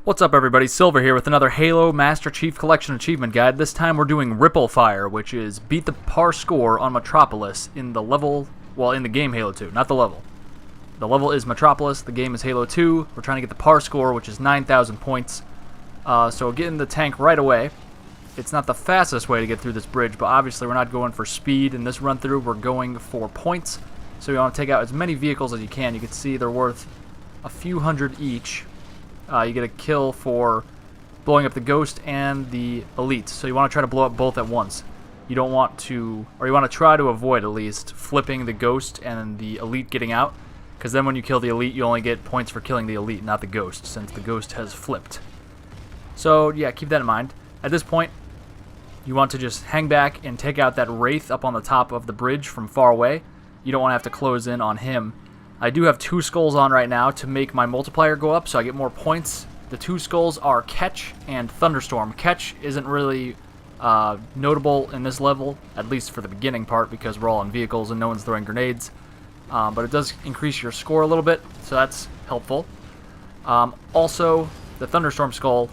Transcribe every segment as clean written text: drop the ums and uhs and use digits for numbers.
What's up everybody, Silver here with another Halo Master Chief Collection Achievement Guide. This time we're doing Ripple Fire, which is beat the par score on Metropolis in the level, well in the game Halo 2, not the level. The level is Metropolis, the game is Halo 2. We're trying to get the par score, which is 9,000 points. So get in the tank right away. It's not the fastest way to get through this bridge, but obviously we're not going for speed in this run through, we're going for points. So you want to take out as many vehicles as you can. You can see they're worth a few hundred each. You get a kill for blowing up the Ghost and the Elite. So you want to try to blow up both at once. You don't want to, or you want to try to avoid at least, flipping the Ghost and the Elite getting out. Because then when you kill the Elite, you only get points for killing the Elite, not the Ghost, since the Ghost has flipped. So yeah, keep that in mind. At this point, you want to just hang back and take out that Wraith up on the top of the bridge from far away. You don't want to have to close in on him. I do have 2 skulls on right now to make my multiplier go up, so I get more points. The 2 skulls are Catch and Thunderstorm. Catch isn't really notable in this level, at least for the beginning part, because we're all in vehicles and no one's throwing grenades. But it does increase your score a little bit, so that's helpful. Also, the Thunderstorm skull,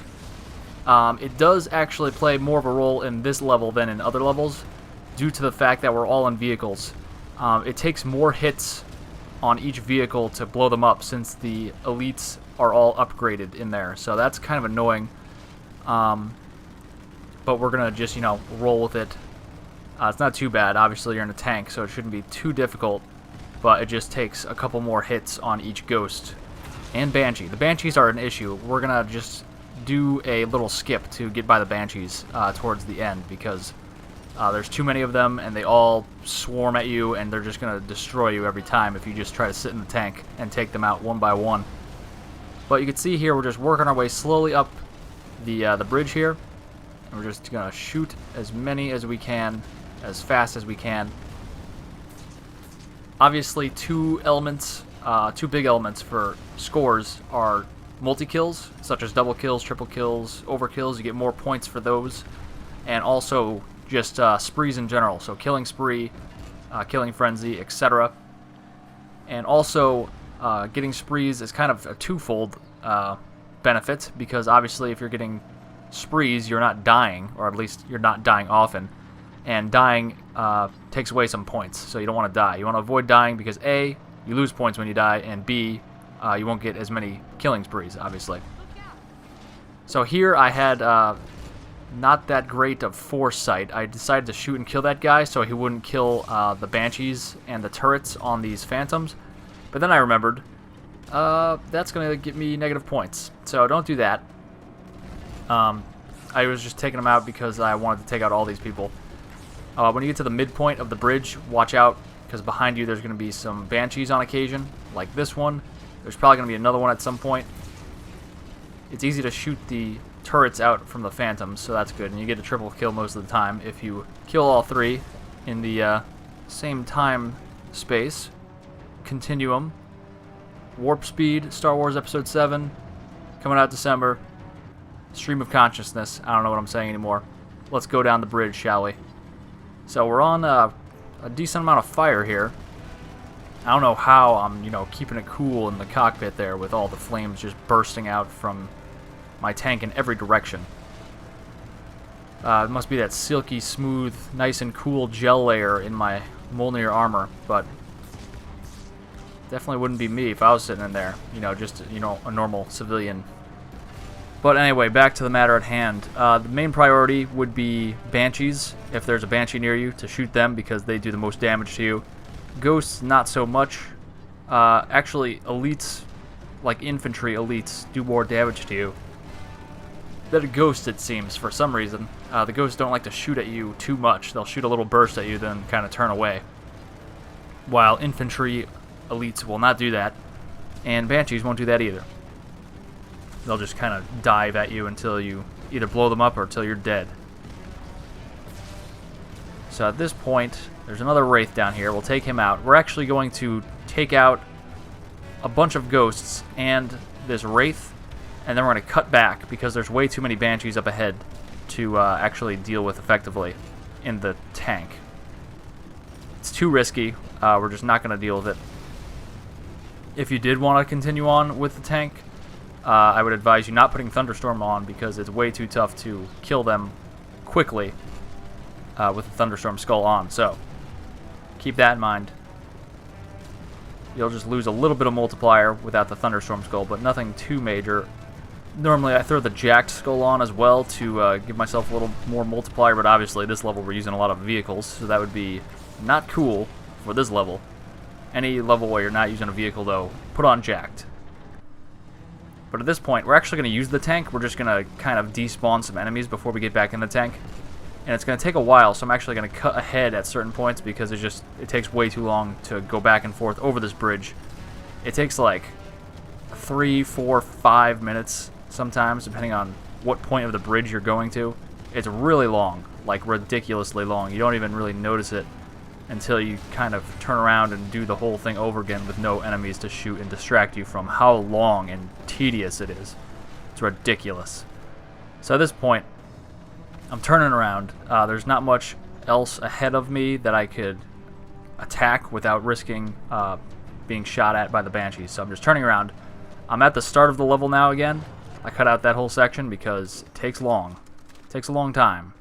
it does actually play more of a role in this level than in other levels, due to the fact that we're all in vehicles. It takes more hits on each vehicle to blow them up, since the Elites are all upgraded in there. So that's kind of annoying. But we're going to just, roll with it. It's not too bad. Obviously, you're in a tank, so it shouldn't be too difficult. But it just takes a couple more hits on each Ghost and Banshee. The Banshees are an issue. We're going to just do a little skip to get by the Banshees towards the end, because there's too many of them, and they all swarm at you, and they're just going to destroy you every time if you just try to sit in the tank and take them out one by one. But you can see here, we're just working our way slowly up the bridge here, and we're just going to shoot as many as we can, as fast as we can. Obviously, two big elements for scores are multi-kills, such as double kills, triple kills, overkills. You get more points for those, and also just sprees in general, so killing spree, killing frenzy, etc. And also, getting sprees is kind of a twofold benefit, because obviously if you're getting sprees, you're not dying, or at least you're not dying often, and dying takes away some points, so you don't want to die. You want to avoid dying because A, you lose points when you die, and B, you won't get as many killing sprees, obviously. So here I had not that great of foresight. I decided to shoot and kill that guy so he wouldn't kill the Banshees and the turrets on these Phantoms. But then I remembered, that's going to get me negative points. So don't do that. I was just taking them out because I wanted to take out all these people. When you get to the midpoint of the bridge, watch out, because behind you there's going to be some Banshees on occasion, like this one. There's probably going to be another one at some point. It's easy to shoot the turrets out from the Phantoms, so that's good, and you get a triple kill most of the time if you kill all 3 in the same time space. Continuum, Warp Speed, Star Wars Episode 7, coming out December. Stream of Consciousness, I don't know what I'm saying anymore. Let's go down the bridge, shall we? So we're on a decent amount of fire here. I don't know how I'm, keeping it cool in the cockpit there with all the flames just bursting out from my tank in every direction. It must be that silky, smooth, nice and cool gel layer in my Mjolnir armor, but definitely wouldn't be me if I was sitting in there, just, a normal civilian. But anyway, back to the matter at hand. The main priority would be Banshees, if there's a Banshee near you, to shoot them because they do the most damage to you. Ghosts, not so much. Actually, Elites, like infantry Elites, do more damage to you than a Ghost, it seems, for some reason. The Ghosts don't like to shoot at you too much. They'll shoot a little burst at you, then kind of turn away. While infantry Elites will not do that, and Banshees won't do that either. They'll just kind of dive at you until you either blow them up or until you're dead. So at this point, there's another Wraith down here. We'll take him out. We're actually going to take out a bunch of Ghosts and this Wraith, and then we're going to cut back because there's way too many Banshees up ahead to actually deal with effectively in the tank. It's too risky. We're just not going to deal with it. If you did want to continue on with the tank, I would advise you not putting Thunderstorm on because it's way too tough to kill them quickly with the Thunderstorm skull on. So keep that in mind. You'll just lose a little bit of multiplier without the Thunderstorm skull, but nothing too major. Normally I throw the jacked skull on as well to give myself a little more multiplier, but obviously this level we're using a lot of vehicles, so that would be not cool for this level. Any level where you're not using a vehicle, though, put on jacked. But at this point, we're actually going to use the tank. We're just going to kind of despawn some enemies before we get back in the tank. And it's going to take a while, so I'm actually going to cut ahead at certain points because it takes way too long to go back and forth over this bridge. It takes like 3, 4, 5 minutes sometimes, depending on what point of the bridge you're going to. It's really long, like ridiculously long. You don't even really notice it until you kind of turn around and do the whole thing over again with no enemies to shoot and distract you from how long and tedious it is. It's ridiculous. So at this point, I'm turning around. There's not much else ahead of me that I could attack without risking being shot at by the banshees. So I'm just turning around. I'm at the start of the level now again. I cut out that whole section because it takes long. It takes a long time.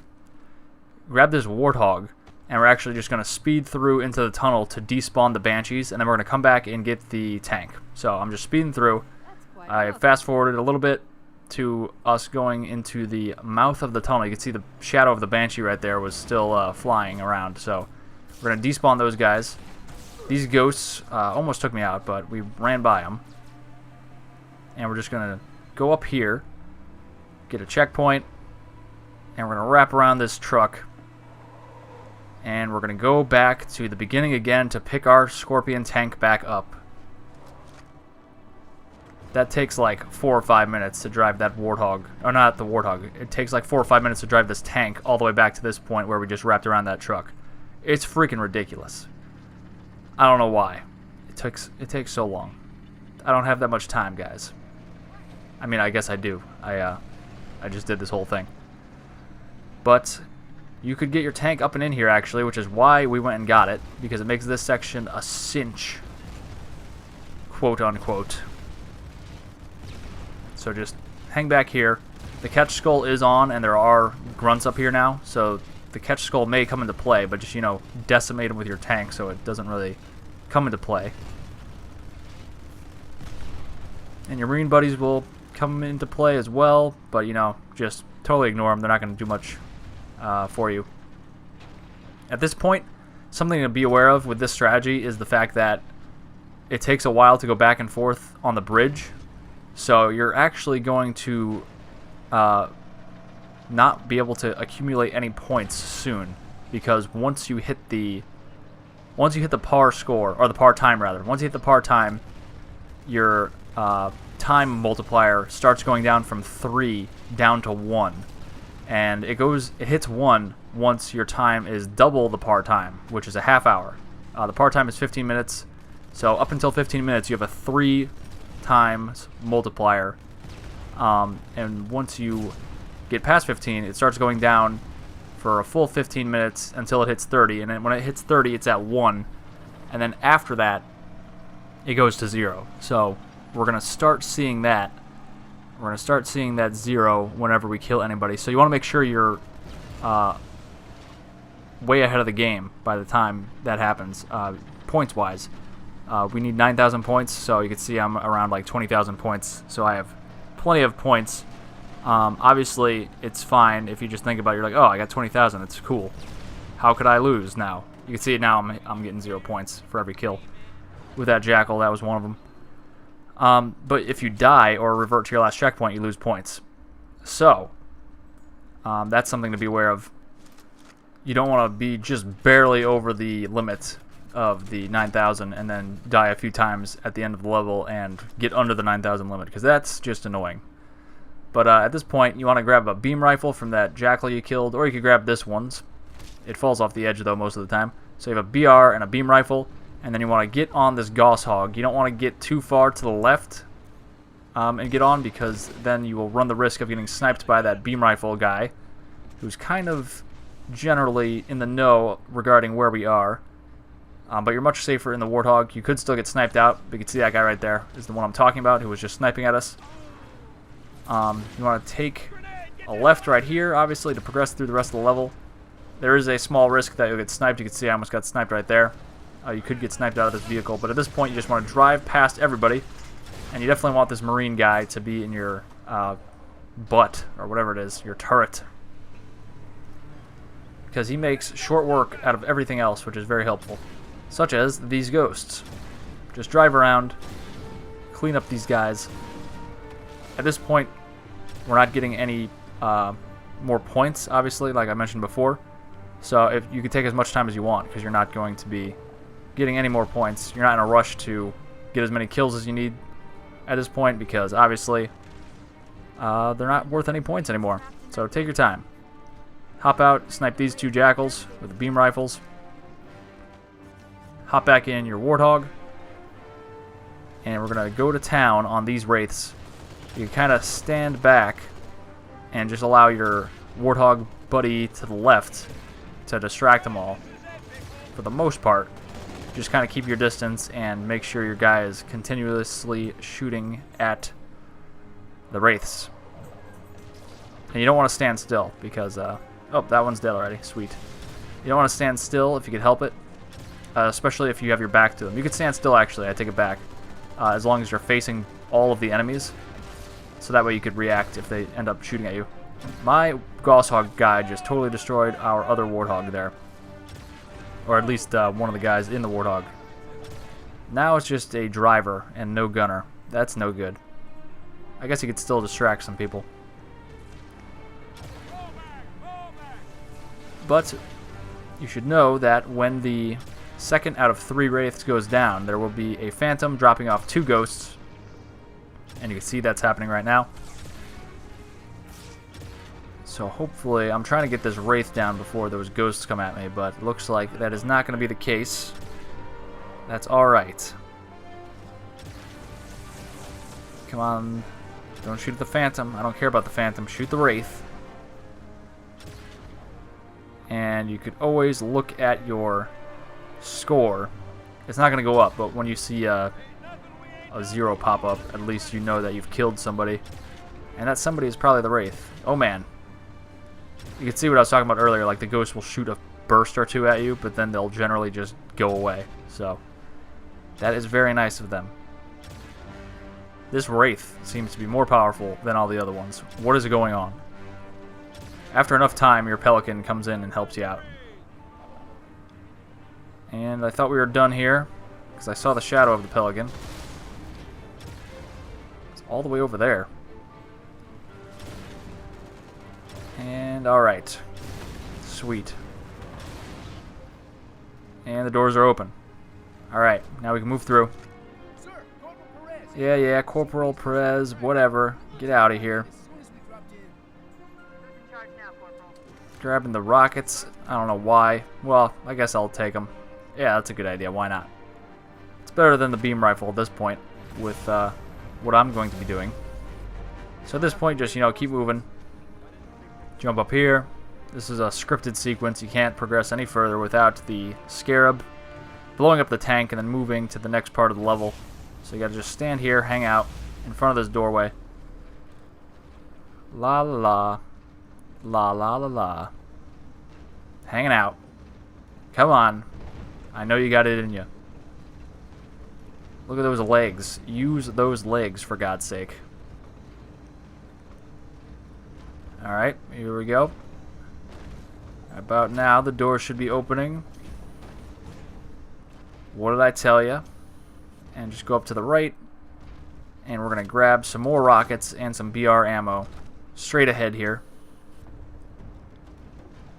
Grab this warthog, and we're actually just going to speed through into the tunnel to despawn the banshees, and then we're going to come back and get the tank. So I'm just speeding through. I fast forwarded a little bit to us going into the mouth of the tunnel. You can see the shadow of the banshee right there was still flying around. So we're going to despawn those guys. These ghosts almost took me out, but we ran by them. And we're just going to go up here, get a checkpoint, and we're going to wrap around this truck. And we're going to go back to the beginning again to pick our Scorpion tank back up. That takes like 4 or 5 minutes to drive that warthog. Or not the warthog. It takes like 4 or 5 minutes to drive this tank all the way back to this point where we just wrapped around that truck. It's freaking ridiculous. I don't know why. It takes so long. I don't have that much time, guys. I mean, I guess I do. I just did this whole thing. But you could get your tank up and in here, actually, which is why we went and got it, because it makes this section a cinch. Quote, unquote. So just hang back here. The catch skull is on, and there are grunts up here now, so the catch skull may come into play, but just, you know, decimate them with your tank so it doesn't really come into play. And your marine buddies will come into play as well, but, you know, just totally ignore them. They're not going to do much for you. At this point, something to be aware of with this strategy is the fact that it takes a while to go back and forth on the bridge. So you're actually going to not be able to accumulate any points soon, because once you hit the par score, or the par time rather, once you hit the par time, your time multiplier starts going down from 3 down to 1, and it hits 1 once your time is double the par time, which is a half hour. The par time is 15 minutes, so up until 15 minutes you have a 3 times multiplier, and once you get past 15, it starts going down for a full 15 minutes until it hits 30, and then when it hits 30, it's at 1, and then after that, it goes to 0. So we're going to start seeing that. We're going to start seeing that 0 whenever we kill anybody. So you want to make sure you're way ahead of the game by the time that happens, points-wise. We need 9,000 points, so you can see I'm around like 20,000 points, so I have plenty of points. Obviously, it's fine if you just think about it. You're like, oh, I got 20,000. It's cool. How could I lose now? You can see it now. I'm getting 0 points for every kill. With that jackal, that was one of them. But if you die or revert to your last checkpoint, you lose points. So, that's something to be aware of. You don't want to be just barely over the limit of the 9,000 and then die a few times at the end of the level and get under the 9,000 limit, because that's just annoying. But at this point, you want to grab a beam rifle from that jackal you killed, or you could grab this one's. It falls off the edge, though, most of the time. So you have a BR and a beam rifle, and then you want to get on this Gauss Hog. You don't want to get too far to the left and get on, because then you will run the risk of getting sniped by that beam rifle guy, who's kind of generally in the know regarding where we are. But you're much safer in the Warthog. You could still get sniped out, but you can see that guy right there is the one I'm talking about, who was just sniping at us. You want to take a left right here, obviously, to progress through the rest of the level. There is a small risk that you'll get sniped. You can see I almost got sniped right there. You could get sniped out of this vehicle, but at this point you just want to drive past everybody, and you definitely want this marine guy to be in your butt, or whatever it is, your turret, because he makes short work out of everything else, which is very helpful, such as these ghosts. Just drive around, clean up these guys. At this point, we're not getting any more points, obviously, like I mentioned before. So if you can take as much time as you want, because you're not going to be getting any more points. You're not in a rush to get as many kills as you need at this point, because obviously they're not worth any points anymore. So take your time. Hop out, snipe these two jackals with the beam rifles. Hop back in your warthog. And we're going to go to town on these wraiths. You can kind of stand back and just allow your warthog buddy to the left to distract them all. For the most part, just kind of keep your distance and make sure your guy is continuously shooting at the wraiths. And you don't want to stand still because, oh, that one's dead already. Sweet. You don't want to stand still if you could help it, especially if you have your back to them. You could stand still, actually. I take it back. As long as you're facing all of the enemies, so that way you could react if they end up shooting at you. My Gosshog guy just totally destroyed our other Warthog there. Or at least one of the guys in the Warthog. Now it's just a driver and no gunner. That's no good. I guess he could still distract some people. But you should know that when the second out of 3 wraiths goes down, there will be a phantom dropping off 2 ghosts. And you can see that's happening right now. So hopefully, I'm trying to get this wraith down before those ghosts come at me, but it looks like that is not going to be the case. That's alright. Come on. Don't shoot at the phantom. I don't care about the phantom. Shoot the wraith. And you could always look at your score. It's not going to go up, but when you see a 0 pop up, at least you know that you've killed somebody. And that somebody is probably the wraith. Oh man. You can see what I was talking about earlier, like the ghost will shoot a burst or 2 at you, but then they'll generally just go away. So, that is very nice of them. This wraith seems to be more powerful than all the other ones. What is going on? After enough time, your pelican comes in and helps you out. And I thought we were done here, because I saw the shadow of the pelican. It's all the way over there. And alright. Sweet. And the doors are open. Alright, now we can move through. Sir, Corporal Perez. Yeah, Corporal Perez, whatever. Get out of here. Grabbing the rockets. I don't know why. Well, I guess I'll take them. Yeah, that's a good idea. Why not? It's better than the beam rifle at this point with what I'm going to be doing. So at this point, just, keep moving. Jump up here. This is a scripted sequence. You can't progress any further without the Scarab blowing up the tank and then moving to the next part of the level. So you gotta just stand here, hang out in front of this doorway. La la la. La la la la. Hanging out. Come on. I know you got it in you. Look at those legs. Use those legs, for God's sake. Alright, here we go. About now, the door should be opening. What did I tell you? And just go up to the right. And we're going to grab some more rockets and some BR ammo. Straight ahead here.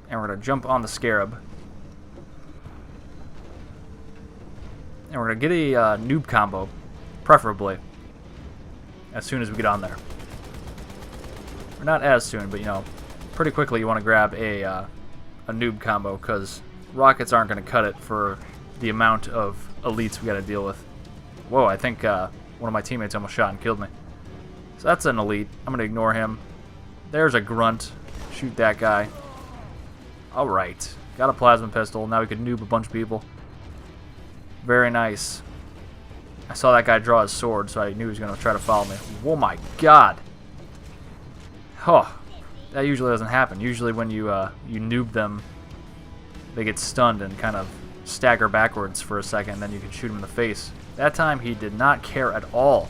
And we're going to jump on the Scarab. And we're going to get a noob combo. Preferably. As soon as we get on there. Or not as soon, but pretty quickly you want to grab a noob combo, because rockets aren't going to cut it for the amount of elites we got to deal with. Whoa, I think one of my teammates almost shot and killed me. So that's an elite. I'm going to ignore him. There's a grunt. Shoot that guy. Alright. Got a plasma pistol. Now we can noob a bunch of people. Very nice. I saw that guy draw his sword, so I knew he was going to try to follow me. Oh my god. Oh, that usually doesn't happen. Usually when you noob them, they get stunned and kind of stagger backwards for a second, then you can shoot him in the face. That time he did not care at all.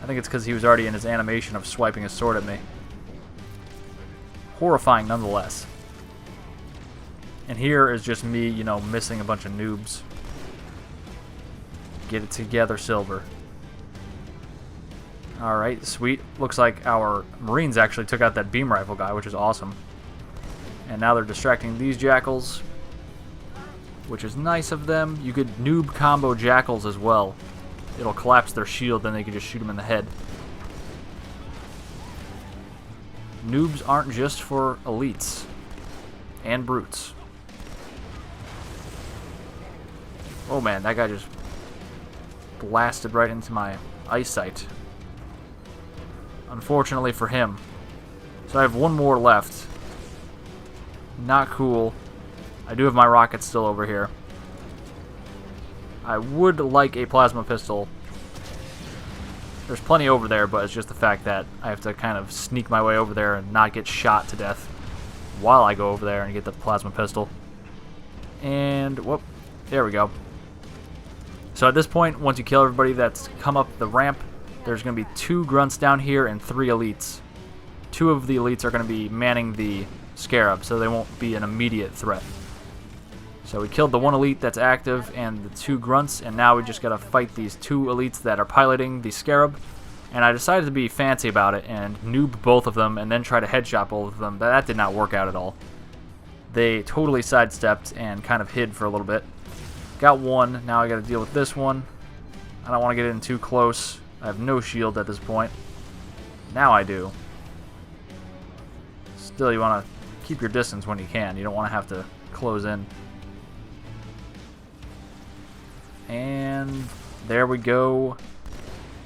I think it's because he was already in his animation of swiping his sword at me. Horrifying nonetheless. And here is just me, you know, missing a bunch of noobs. Get it together, Silver. Alright, sweet. Looks like our Marines actually took out that beam rifle guy, which is awesome. And now they're distracting these jackals, which is nice of them. You could noob combo jackals as well. It'll collapse their shield, then they can just shoot them in the head. Noobs aren't just for elites and brutes. Oh man, that guy just blasted right into my eyesight. Unfortunately for him. So I have one more left. Not cool. I do have my rockets still over here. I would like a plasma pistol. There's plenty over there, but it's just the fact that I have to kind of sneak my way over there and not get shot to death while I go over there and get the plasma pistol. And, whoop, there we go. So at this point, once you kill everybody that's come up the ramp, there's going to be 2 grunts down here and 3 elites. 2 of the elites are going to be manning the Scarab, so they won't be an immediate threat. So we killed the 1 elite that's active and the 2 grunts, and now we just got to fight these 2 elites that are piloting the Scarab. And I decided to be fancy about it and noob both of them and then try to headshot both of them. That did not work out at all. They totally sidestepped and kind of hid for a little bit. Got 1, now I got to deal with this one. I don't want to get in too close. I have no shield at this point. Now I do. Still, you want to keep your distance when you can. You don't want to have to close in. And there we go.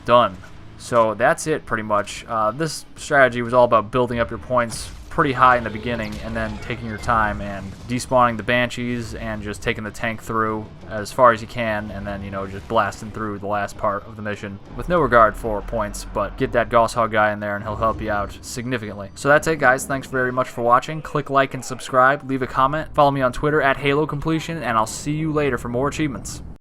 Done. So that's it pretty much. This strategy was all about building up your points pretty high in the beginning and then taking your time and despawning the banshees and just taking the tank through as far as you can, and then, you know, just blasting through the last part of the mission with no regard for points, but get that Gosshog guy in there and he'll help you out significantly. So that's it, guys. Thanks very much for watching. Click like and subscribe, leave a comment, follow me on Twitter at HaloCompletion, and I'll see you later for more achievements.